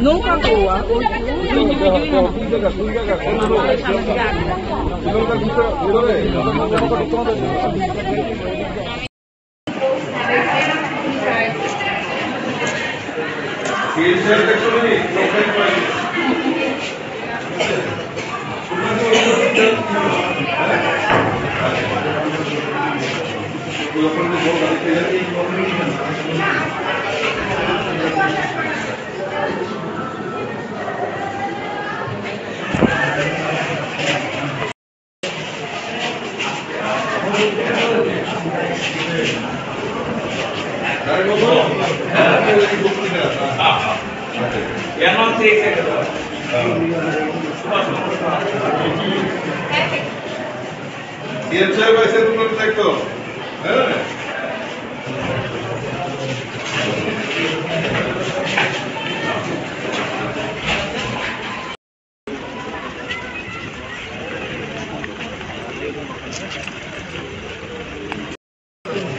নৌকা কৌয়া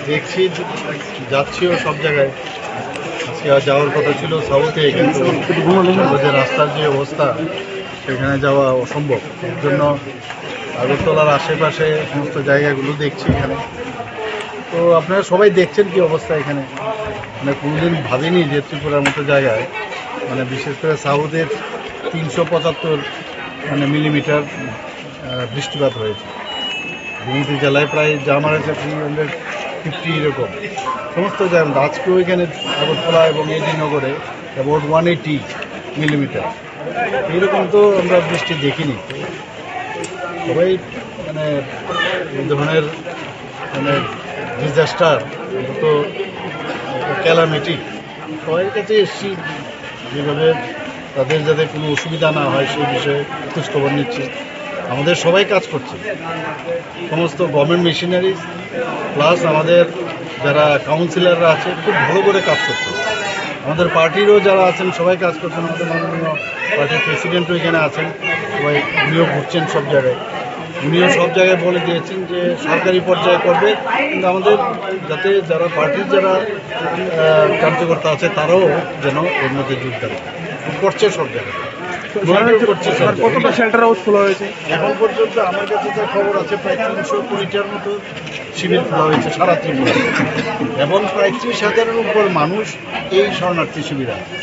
দেখছি যাচ্ছিও সব জায়গায়। আজকে যাওয়ার কথা ছিল সাউথে, কিন্তু যে রাস্তার যে অবস্থা সেখানে যাওয়া অসম্ভব। এর জন্য আগরতলার আশেপাশে সমস্ত জায়গাগুলো দেখছি এখানে। তো আপনারা সবাই দেখছেন কি অবস্থা এখানে। মানে কোনোদিন ভাবিনি যে ত্রিপুরার মতো জায়গায়, মানে বিশেষ করে সাউথের 375 মিলিমিটার বৃষ্টিপাত হয়েছে। গোমতী জেলায় প্রায় যা মারা গেছে 350 এরকম সমস্ত জায়গা। আজকেও এখানে আগরতলা এবং এডিনগরে অ্যাবাউট 180 মিলিমিটার এইরকম তো আমরা বৃষ্টি দেখিনি। সবাই এই ধরনের ডিজাস্টার তো ক্যালামিটি সবাই কাছে এসেছি, যেভাবে তাদের যাতে কোনো অসুবিধা না হয় সেই বিষয়ে খোঁজখবর নিচ্ছি। আমাদের সবাই কাজ করছে, সমস্ত গভর্নমেন্ট মেশিনারি প্লাস আমাদের যারা কাউন্সিলররা আছে খুব ভালো করে কাজ করছে। আমাদের পার্টিরও যারা আছেন সবাই কাজ করছেন। আমাদের মাননীয় পার্টির প্রেসিডেন্টও এখানে আছেন, সবাই উনিও ঘুরছেন সব জায়গায়। উনিও সব জায়গায় বলে দিয়েছেন যে সরকারি পর্যায়ে করবে, কিন্তু আমাদের যাতে যারা পার্টির যারা কার্যকর্তা আছে তারাও যেন এর মধ্যে যোগদান করছে সব জায়গায়। কতটা শেল্টার হাউস খোলা হয়েছে এখন পর্যন্ত? আমার কাছে যা খবর আছে প্রায় 320টার মতো শিবির খোলা হয়েছে সারা ত্রিপুরা, এবং প্রায় 30,000-এর উপর মানুষ এই শরণার্থী শিবিরে আছে।